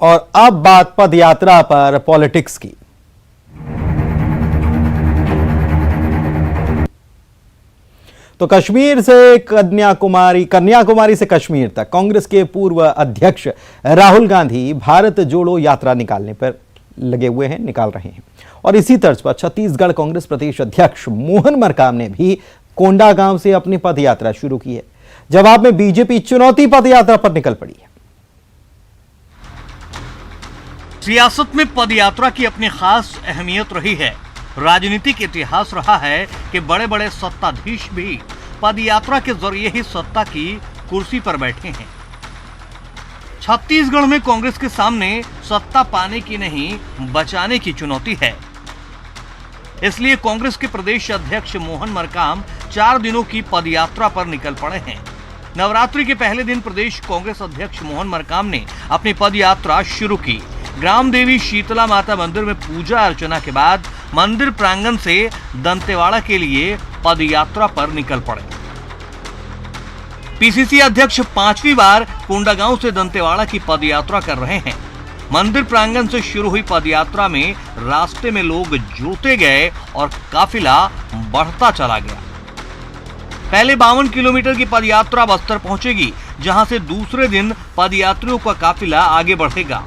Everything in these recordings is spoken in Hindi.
और अब बात पद यात्रा पर पॉलिटिक्स की। तो कश्मीर से कन्याकुमारी से कश्मीर तक कांग्रेस के पूर्व अध्यक्ष राहुल गांधी भारत जोड़ो यात्रा निकाल रहे हैं। और इसी तर्ज पर छत्तीसगढ़ कांग्रेस प्रदेश अध्यक्ष मोहन मरकाम ने भी कोंडागांव से अपनी पद यात्रा शुरू की है। जवाब में बीजेपी चुनौती पद यात्रा पर निकल पड़ी है। सियासत में पदयात्रा की अपनी खास अहमियत रही है। राजनीतिक इतिहास रहा है कि बड़े बड़े सत्ताधीश भी पदयात्रा के जरिए ही सत्ता की कुर्सी पर बैठे हैं। छत्तीसगढ़ में कांग्रेस के सामने सत्ता पाने की नहीं, बचाने की चुनौती है। इसलिए कांग्रेस के प्रदेश अध्यक्ष मोहन मरकाम 4 दिनों की पदयात्रा पर निकल पड़े हैं। नवरात्रि के पहले दिन प्रदेश कांग्रेस अध्यक्ष मोहन मरकाम ने अपनी पदयात्रा शुरू की। ग्राम देवी शीतला माता मंदिर में पूजा अर्चना के बाद मंदिर प्रांगण से दंतेवाड़ा के लिए पदयात्रा पर निकल पड़े। पीसीसी अध्यक्ष 5वीं बार कोंडागांव से दंतेवाड़ा की पदयात्रा कर रहे हैं। मंदिर प्रांगण से शुरू हुई पदयात्रा में रास्ते में लोग जुड़ते गए और काफिला बढ़ता चला गया। पहले 52 किलोमीटर की पदयात्रा बस्तर पहुंचेगी, जहां से दूसरे दिन पदयात्रियों का काफिला आगे बढ़ेगा।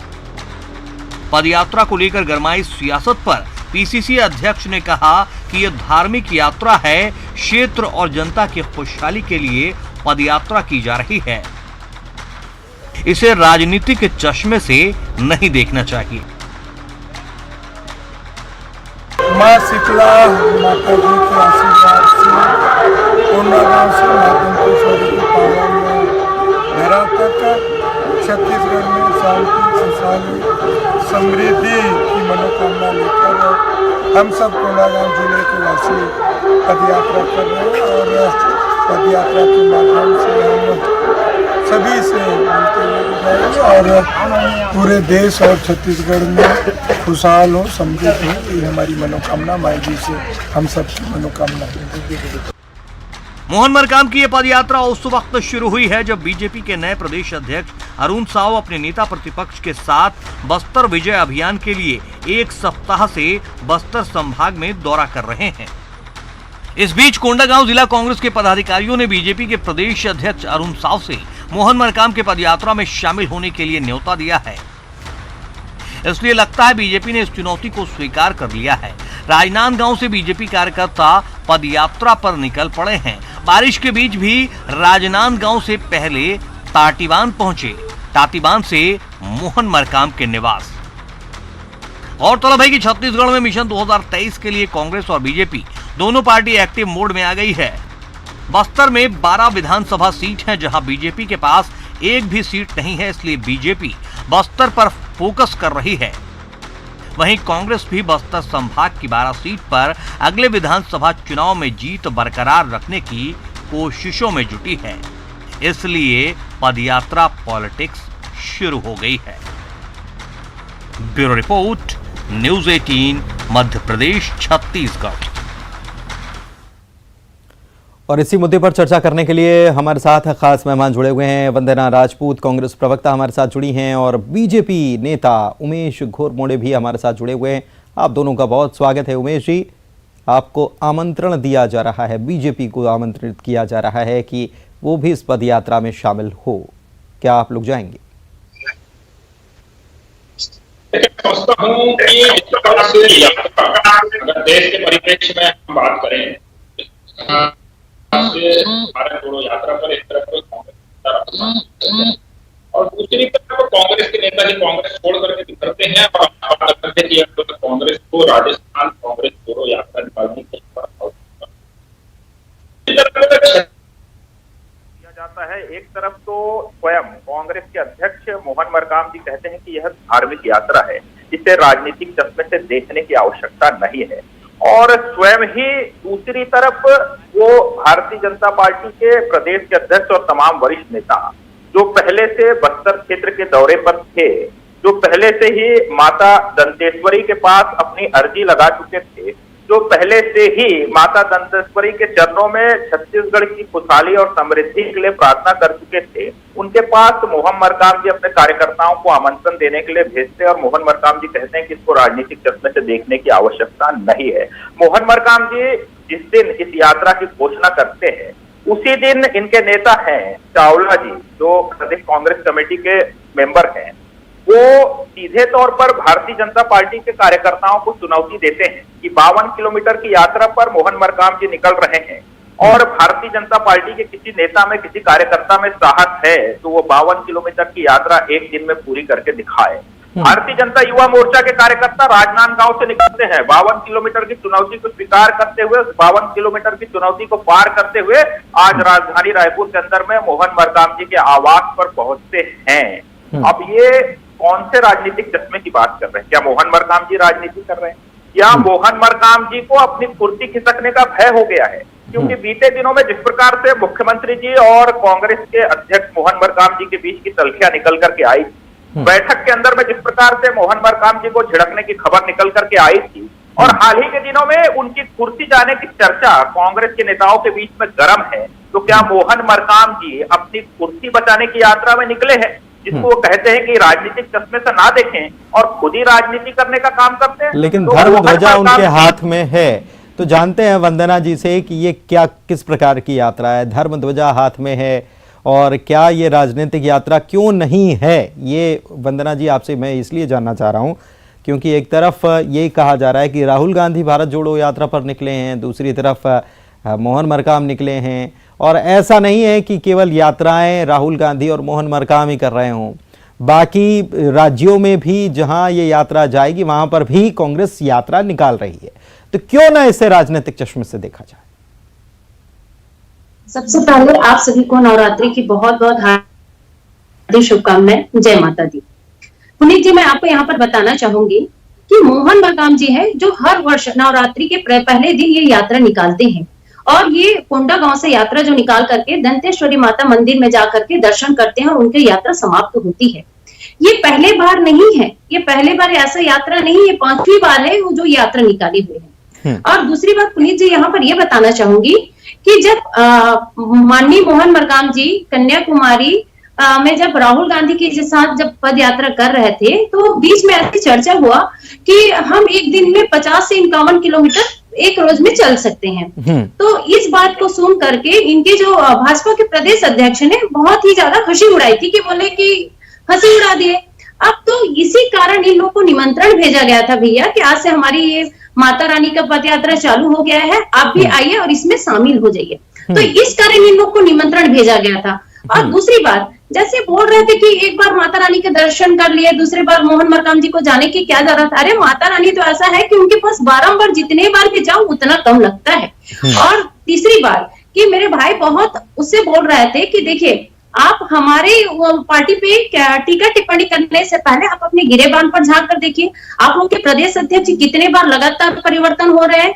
पदयात्रा को लेकर गरमाई सियासत पर पीसीसी अध्यक्ष ने कहा कि यह धार्मिक यात्रा है, क्षेत्र और जनता की खुशहाली के लिए पदयात्रा की जा रही है। इसे राजनीति के चश्मे से नहीं देखना चाहिए। मां शीतला माता जी के आशीर्वाद से कोंडागांव से माधवपुर के पावन मेरा तक छत्तीसगढ़ में शांति, खुशहाली, समृद्धि की मनोकामना लेकर हम सब कोंडागांव जिले के वासी पदयात्रा कर रहे हैं। और पदयात्रा के माध्यम से हम सभी से मिलते हुए और पूरे देश और छत्तीसगढ़ में खुशहाल हो, समृद्ध हो, ये हमारी मनोकामना माई जी से हम सबकी मनोकामना है। मोहन मरकाम की यह पदयात्रा उस वक्त शुरू हुई है जब बीजेपी के नए प्रदेश अध्यक्ष अरुण साव अपने नेता प्रतिपक्ष के साथ बस्तर विजय अभियान के लिए 1 सप्ताह से बस्तर संभाग में दौरा कर रहे हैं। इस बीच कोंडागांव जिला कांग्रेस के पदाधिकारियों ने बीजेपी के प्रदेश अध्यक्ष अरुण साव से मोहन मरकाम के पदयात्रा में शामिल होने के लिए न्योता दिया है। इसलिए लगता है बीजेपी ने इस चुनौती को स्वीकार कर लिया है। राजनांदगांव से बीजेपी कार्यकर्ता पदयात्रा पर निकल पड़े हैं। बारिश के बीच भी राजनांदगांव से पहले ताटीबांध पहुंचे। ताटीबांध से मोहन मरकाम के निवास। गौरतलब है कि छत्तीसगढ़ में मिशन 2023 के लिए कांग्रेस और बीजेपी दोनों पार्टी एक्टिव मोड में आ गई है। बस्तर में 12 विधानसभा सीट हैं, जहां बीजेपी के पास एक भी सीट नहीं है, इसलिए बीजेपी बस्तर पर फोकस कर रही है। वहीं कांग्रेस भी बस्तर संभाग की 12 सीट पर अगले विधानसभा चुनाव में जीत बरकरार रखने की कोशिशों में जुटी है। इसलिए पदयात्रा पॉलिटिक्स शुरू हो गई है। Bureau report, news 18 Madhya Pradesh, Chhattisgarh. और इसी मुद्दे पर चर्चा करने के लिए हमारे साथ खास मेहमान जुड़े हुए हैं। वंदना राजपूत कांग्रेस प्रवक्ता हमारे साथ जुड़ी हैं और बीजेपी नेता उमेश घोरमोड़े भी हमारे साथ जुड़े हुए हैं। आप दोनों का बहुत स्वागत है। उमेश जी, आपको आमंत्रण दिया जा रहा है, बीजेपी को आमंत्रित किया जा रहा है कि वो भी इस पदयात्रा में शामिल हो, क्या आप लोग जाएंगे? समझता हूं कि अगर देश के परिप्रेक्ष्य में हम बात करें, भारत जोड़ो यात्रा पर एक तरफ कांग्रेस और दूसरी तरफ कांग्रेस के नेता ही कांग्रेस छोड़ करके निकलते हैं और बात करते हैं कि कांग्रेस को राजस्थान कांग्रेस जोड़ो यात्रा निकालने की किया जाता है। एक तरफ तो स्वयं कांग्रेस के अध्यक्ष मोहन मरकाम जी कहते हैं कि यह धार्मिक यात्रा है, इसे राजनीतिक चश्मे से देखने की आवश्यकता नहीं है। और स्वयं ही दूसरी तरफ वो भारतीय जनता पार्टी के प्रदेश के अध्यक्ष और तमाम वरिष्ठ नेता जो पहले से बस्तर क्षेत्र के दौरे पर थे, जो पहले से ही माता दंतेश्वरी के पास अपनी अर्जी लगा चुके थे, जो पहले से ही माता दंतेश्वरी के चरणों में छत्तीसगढ़ की खुशहाली और समृद्धि के लिए प्रार्थना कर चुके थे, उनके पास मोहन मरकाम जी अपने कार्यकर्ताओं को आमंत्रण देने के लिए भेजते हैं और मोहन मरकाम जी कहते हैं कि इसको राजनीतिक चश्मे से देखने की आवश्यकता नहीं है। मोहन मरकाम जी जिस दिन इस यात्रा की घोषणा करते हैं उसी दिन इनके नेता हैं चावला जी, जो प्रदेश कांग्रेस कमेटी के मेंबर हैं, वो सीधे तौर पर भारतीय जनता पार्टी के कार्यकर्ताओं को चुनौती देते हैं कि 52 किलोमीटर की यात्रा पर मोहन मरकाम जी निकल रहे हैं और भारतीय जनता पार्टी के किसी नेता में, किसी कार्यकर्ता में साहस है तो वो 52 किलोमीटर की यात्रा एक दिन में पूरी करके दिखाए। भारतीय जनता युवा मोर्चा के कार्यकर्ता राजनांदगांव से निकलते हैं, 52 किलोमीटर की चुनौती को स्वीकार करते हुए, 52 किलोमीटर की चुनौती को पार करते हुए आज राजधानी रायपुर के अंदर में मोहन मरकाम जी के आवास पर पहुंचते हैं। अब ये कौन से राजनीतिक चश्मे की बात कर रहे हैं? क्या मोहन मरकाम जी राजनीति कर रहे हैं या मोहन मरकाम जी को अपनी कुर्सी खिसकने का भय हो गया है? क्योंकि बीते दिनों में जिस प्रकार से मुख्यमंत्री जी और कांग्रेस के अध्यक्ष मोहन मरकाम जी के बीच की तलखियां निकल करके आई, बैठक के अंदर में जिस प्रकार से मोहन मरकाम जी को झिड़कने की खबर निकल करके आई थी, और हाल ही के दिनों में उनकी कुर्सी जाने की चर्चा कांग्रेस के नेताओं के बीच में गर्म है, तो क्या मोहन मरकाम जी अपनी कुर्सी बचाने की यात्रा में निकले हैं, जिसको वो कहते हैं कि राजनीतिक चश्मे से ना देखें और खुद ही राजनीति करने का काम करते हैं? लेकिन तो धर्म मोहन ध्वजा मरकाम उनके जी- हाथ में है, तो जानते हैं वंदना जी से कि ये क्या, किस प्रकार की यात्रा है? धर्म ध्वजा हाथ में है और क्या ये राजनीतिक यात्रा क्यों नहीं है? ये वंदना जी आपसे मैं इसलिए जानना चाह रहा हूं क्योंकि एक तरफ ये कहा जा रहा है कि राहुल गांधी भारत जोड़ो यात्रा पर निकले हैं, दूसरी तरफ मोहन मरकाम निकले हैं, और ऐसा नहीं है कि केवल यात्राएं राहुल गांधी और मोहन मरकाम ही कर रहे हों, बाकी राज्यों में भी जहां ये यात्रा जाएगी वहां पर भी कांग्रेस यात्रा निकाल रही है, तो क्यों ना इसे राजनीतिक चश्मे से देखा जाए? सबसे पहले आप सभी को नवरात्रि की बहुत बहुत हार्दिक शुभकामनाएं। जय माता दी। पुनीत जी, मैं आपको यहाँ पर बताना चाहूंगी कि मोहन मरकाम जी है जो हर वर्ष नवरात्रि के पहले दिन ये यात्रा निकालते हैं और ये कोंडा गांव से यात्रा जो निकाल करके दंतेश्वरी माता मंदिर में जाकर के दर्शन करते हैं और उनकी यात्रा समाप्त होती है। ये पहले बार नहीं है, ये पहले बार ऐसा यात्रा नहीं, ये 5वीं बार है वो जो यात्रा निकाली हुई है। और दूसरी बात पुनीत जी यहाँ पर ये बताना चाहूंगी कि जब माननीय मोहन मरकाम जी कन्याकुमारी में जब राहुल गांधी के साथ जब पद यात्रा कर रहे थे तो बीच में ऐसी चर्चा हुआ कि हम एक दिन में 50 से 51 किलोमीटर एक रोज में चल सकते हैं। तो इस बात को सुन करके इनके जो भाजपा के प्रदेश अध्यक्ष ने बहुत ही ज्यादा खुशी उड़ाई थी कि बोले कि हंसी उड़ा दिए। अब तो इसी कारण इन लोगों को निमंत्रण भेजा गया था भैया कि आज से हमारी ये माता रानी का पद यात्रा चालू हो गया है, आप भी आइए और इसमें शामिल हो जाइए। तो इस कारण इन लोग को निमंत्रण भेजा गया था। और दूसरी बात, जैसे बोल रहे थे कि एक बार माता रानी के दर्शन कर लिए, दूसरी बार मोहन मरकाम जी को जाने की क्या जरूरत? अरे माता रानी तो ऐसा है कि उनके पास बारंबार जितने बार भी जाओ उतना कम लगता है। और तीसरी बात कि मेरे भाई बहुत उससे बोल रहे थे कि देखिए आप हमारे पार्टी पे टीका टिप्पणी करने से पहले आप अपने गिरेबान पर झांक कर देखिए, आप लोग के प्रदेश अध्यक्ष कितने बार लगातार परिवर्तन हो रहे हैं।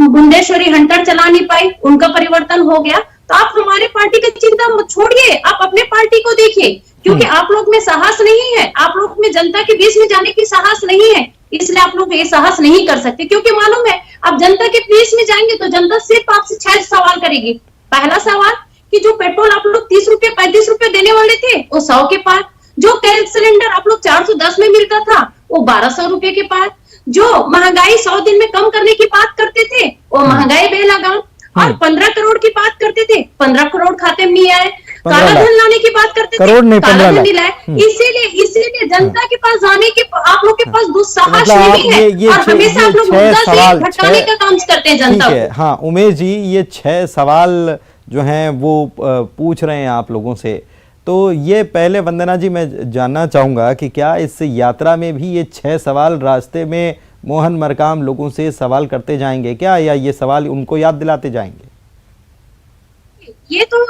बुंदेश्वरी हंटर चला नहीं पाई, उनका परिवर्तन हो गया। तो आप हमारे पार्टी की चिंता मत छोड़िए, आप अपने पार्टी को देखिए, क्योंकि आप लोग में साहस नहीं है, आप लोग में जनता के बीच में जाने की साहस नहीं है, इसलिए आप लोग ये साहस नहीं कर सकते। क्योंकि मालूम है आप जनता के बीच में जाएंगे तो जनता सिर्फ आपसे 6 सवाल करेगी। पहला सवाल कि जो पेट्रोल आप लोग 30 रुपए 35 रुपए देने वाले थे वो 100 के पार, जो गैस सिलेंडर आप लोग 410 में मिलता था वो 1200 रुपए के पार, जो महंगाई 100 दिन में कम करने की बात करते थे वो महंगाई बेलगाम, और 15 करोड़ की बात करते थे 15 करोड़ खाते में नहीं आए, काला धन लाने की बात करते थे काला धन नहीं लाए। इसीलिए जनता के पास जाने के आप लोग के पास दुस्साहस नहीं है और हमेशा आप लोग मुद्दा से भटकाने का काम करते हैं जनता को। हाँ उमेश जी, ये 6 सवाल जो हैं वो पूछ रहे हैं आप लोगों से, तो ये पहले वंदना जी मैं जानना चाहूंगा कि क्या इस यात्रा में भी ये 6 सवाल रास्ते में मोहन मरकाम लोगों से सवाल करते जाएंगे क्या, या ये सवाल उनको याद दिलाते जाएंगे? ये तो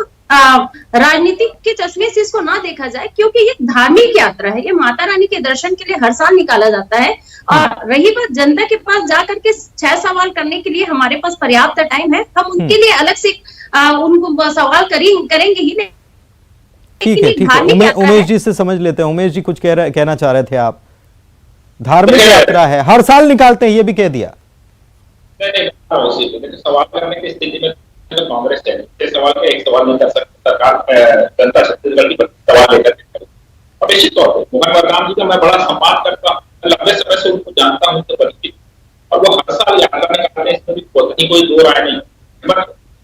राजनीति के चश्मे से इसको ना देखा जाए, क्योंकि ये धार्मिक यात्रा है, ये माता रानी के दर्शन के लिए हर साल निकाला जाता है। और रही बात जनता के पास जाकर के 6 सवाल करने के लिए हमारे पास पर्याप्त टाइम है, हम उनके लिए अलग से उनको सवाल करेंगे ही नहीं। ठीक है, उमेश जी से समझ लेते हैं। उमेश जी कुछ कहना चाह रहे थे आप? धार्मिक यात्रा है, हर साल निकालते हैं, ये भी कह दिया। नहीं, उसी पे देखिए, सवाल करने की स्थिति में तो कांग्रेस है। ये सवाल का एक सवाल नहीं कर सकता सरकार, जनता छत्तीसगढ़ की सवाल लेकर के करे। और निश्चित तौर पर मोहन मरकाम जी का मैं बड़ा सम्मान करता हूँ, लंबे समय से उनको जानता हूँ, उनसे परिचित, और वो हर साल यात्रा निकालते हैं, इसमें भी कोई दो राय नहीं।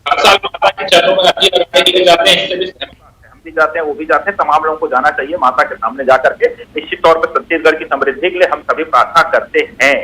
हर साल माता के चरणों में अर्जी लगाने के लिए जाते हैं, इससे भी हम भी जाते हैं, वो भी जाते हैं, तमाम लोगों को जाना चाहिए माता के सामने जाकर के। निश्चित तौर पर छत्तीसगढ़ की समृद्धि के लिए हम सभी प्रार्थना करते हैं,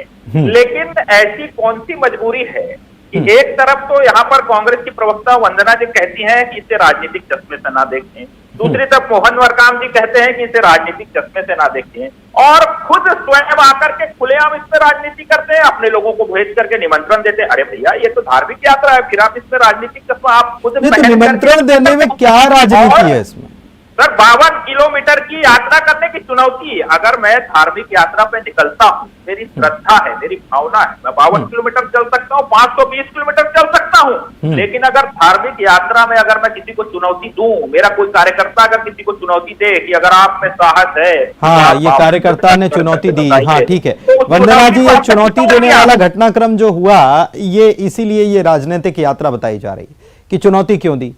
लेकिन ऐसी कौन सी मजबूरी है कि एक तरफ तो यहाँ पर कांग्रेस की प्रवक्ता वंदना जी कहती हैं कि इसे राजनीतिक चश्मे से ना देखें, दूसरी तरफ मोहन मरकाम जी कहते हैं कि इसे राजनीतिक चश्मे से ना देखें, और खुद स्वयं आकर के खुलेआम इस पर राजनीति करते हैं, अपने लोगों को भेज करके निमंत्रण देते हैं। अरे भैया, ये तो धार्मिक यात्रा है, फिर आप इस पर राजनीतिक चश्मा आप खुद तो निमंत्रण देने में क्या राजनीति है इसमें? सर, 52 किलोमीटर की यात्रा करने की चुनौती, अगर मैं धार्मिक यात्रा पे निकलता हूँ, मेरी श्रद्धा है, मेरी भावना है, मैं 52 किलोमीटर चल सकता हूँ, 520 किलोमीटर चल सकता हूँ, लेकिन अगर धार्मिक यात्रा में अगर मैं किसी को चुनौती दूं, मेरा कोई कार्यकर्ता अगर किसी को चुनौती दे कि अगर आप में साहस है, हाँ, ये कार्यकर्ता ने चुनौती दी, हाँ ठीक है। वंदना जी, ये चुनौती देने वाला घटनाक्रम जो हुआ, ये इसीलिए ये राजनीतिक यात्रा बताई जा रही है कि चुनौती क्यों दी?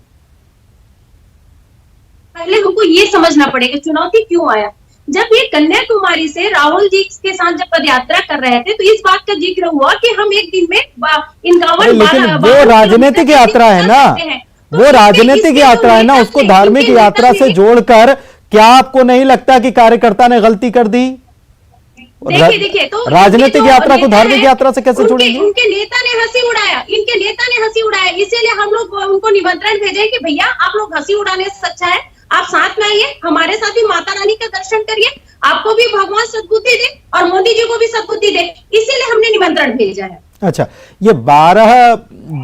पहले हमको ये समझना पड़ेगा चुनौती क्यों आया। जब ये कन्याकुमारी से राहुल जी के साथ जब पदयात्रा कर रहे थे, तो इस बात का जिक्र हुआ कि हम एक दिन में 51, लेकिन वो राजनीतिक यात्रा है ना, वो राजनीतिक यात्रा है ना, उसको धार्मिक यात्रा से जोड़कर क्या आपको नहीं लगता कि कार्यकर्ता ने गलती कर दी? देखिए तो राजनीतिक यात्रा को धार्मिक यात्रा से कैसे जोड़ेंगे? उनके नेता ने हंसी उड़ाया, इनके नेता ने हंसी उड़ाया, इसीलिए हम लोग उनको निमंत्रण भेजे कि भैया आप लोग हंसी उड़ाने से अच्छा है आप साथ में आइए, हमारे साथ ही माता रानी का दर्शन करिए, आपको भी भगवान सद्बुद्धि दे और मोदी जी को भी सद्बुद्धि दे, इसीलिए हमने निमंत्रण भेजा है। अच्छा, ये 12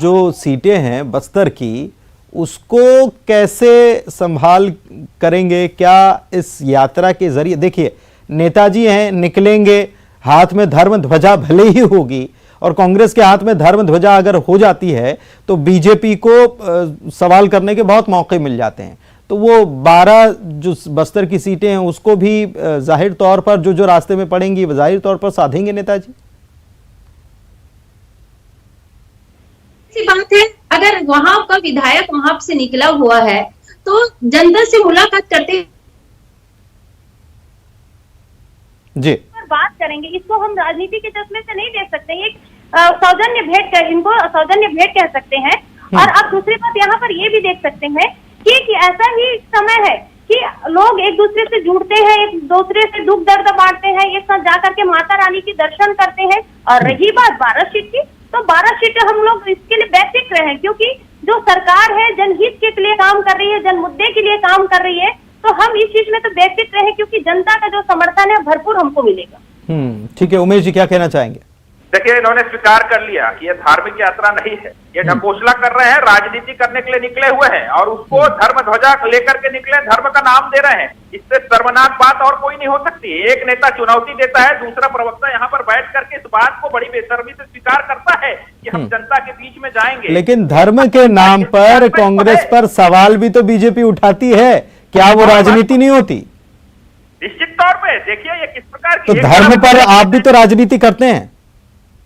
जो सीटें हैं बस्तर की, उसको कैसे संभाल करेंगे? क्या इस यात्रा के जरिए, देखिए नेताजी हैं, निकलेंगे, हाथ में धर्म ध्वजा भले ही होगी, और कांग्रेस के हाथ में धर्म ध्वजा अगर हो जाती है तो बीजेपी को सवाल करने के बहुत मौके मिल जाते हैं। तो वो 12 जो बस्तर की सीटें हैं उसको भी जाहिर तौर पर जो रास्ते में पड़ेंगी जाहिर तौर पर साधेंगे नेताजी। ऐसी बात है, अगर वहां का विधायक वहां से निकला हुआ है तो जनता से मुलाकात करते जी बात करेंगे, इसको हम राजनीति के चश्मे से नहीं देख सकते। एक सौजन्य भेंट इनको सौजन्य भेंट कह सकते हैं। और अब दूसरी बात यहाँ पर ये भी देख सकते हैं कि ऐसा ही समय है कि लोग एक दूसरे से जुड़ते हैं, एक दूसरे से दुख दर्द बांटते हैं, एक साथ जाकर के माता रानी की दर्शन करते हैं। और रही बात 12 सीट की, तो 12 सीटें हम लोग इसके लिए बेफिक्र हैं, क्योंकि जो सरकार है जनहित के लिए काम कर रही है, जन मुद्दे के लिए काम कर रही है, तो हम इस चीज में तो बेफिक्र है, क्योंकि जनता का जो समर्थन है भरपूर हमको मिलेगा। ठीक है, उमेश जी क्या कहना चाहेंगे? देखिए, इन्होंने स्वीकार कर लिया कि ये धार्मिक यात्रा नहीं है, ये ढकोसला कर रहे हैं, राजनीति करने के लिए निकले हुए हैं, और उसको धर्म ध्वजा लेकर के निकले, धर्म का नाम दे रहे हैं। इससे शर्मनाक बात और कोई नहीं हो सकती। एक नेता चुनौती देता है, दूसरा प्रवक्ता यहाँ पर बैठ करके इस बात को बड़ी बेशर्मी से स्वीकार करता है कि हम जनता के बीच में जाएंगे। लेकिन धर्म के नाम पर कांग्रेस पर सवाल भी तो बीजेपी उठाती है, क्या वो राजनीति नहीं होती? निश्चित तौर पे देखिए ये किस प्रकार की, तो धर्म पर आप भी तो राजनीति करते हैं।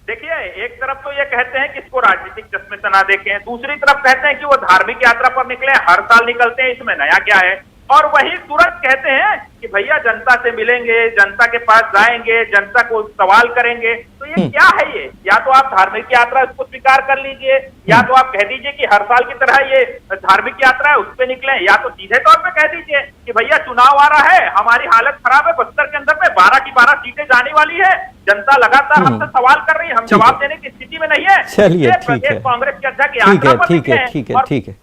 देखिए, एक तरफ तो ये कहते हैं कि इसको राजनीतिक चश्मे से ना देखें, दूसरी तरफ कहते हैं कि वो धार्मिक यात्रा पर निकले, हर साल निकलते हैं, इसमें नया क्या है। और वही तुरंत कहते हैं कि भैया जनता से मिलेंगे, जनता के पास जाएंगे, जनता को सवाल करेंगे। तो ये क्या है? ये या तो आप धार्मिक यात्रा उसको स्वीकार कर लीजिए, या तो आप कह दीजिए कि हर साल की तरह ये धार्मिक यात्रा है उस पर निकले, या तो सीधे तौर पे कह दीजिए कि भैया चुनाव आ रहा है, हमारी हालत खराब है, बस्तर के अंदर में 12 की 12 सीटें जाने वाली है, जनता लगातार हमसे सवाल कर रही है, हम जवाब देने की स्थिति में नहीं है। चलिए, ठीक है, कांग्रेस के अध्यक्ष यात्रा पर ठीक है, ठीक है, ठीक है,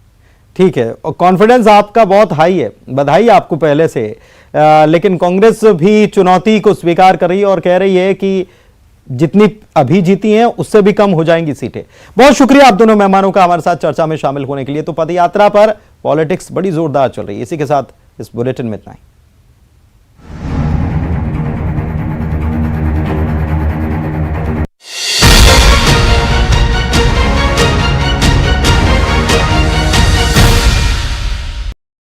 ठीक है। और कॉन्फिडेंस आपका बहुत हाई है, बधाई आपको पहले से। लेकिन कांग्रेस भी चुनौती को स्वीकार कर रही है और कह रही है कि जितनी अभी जीती हैं उससे भी कम हो जाएंगी सीटें। बहुत शुक्रिया आप दोनों मेहमानों का हमारे साथ चर्चा में शामिल होने के लिए। तो पदयात्रा पर पॉलिटिक्स बड़ी जोरदार चल रही है। इसी के साथ इस बुलेटिन में इतना ही।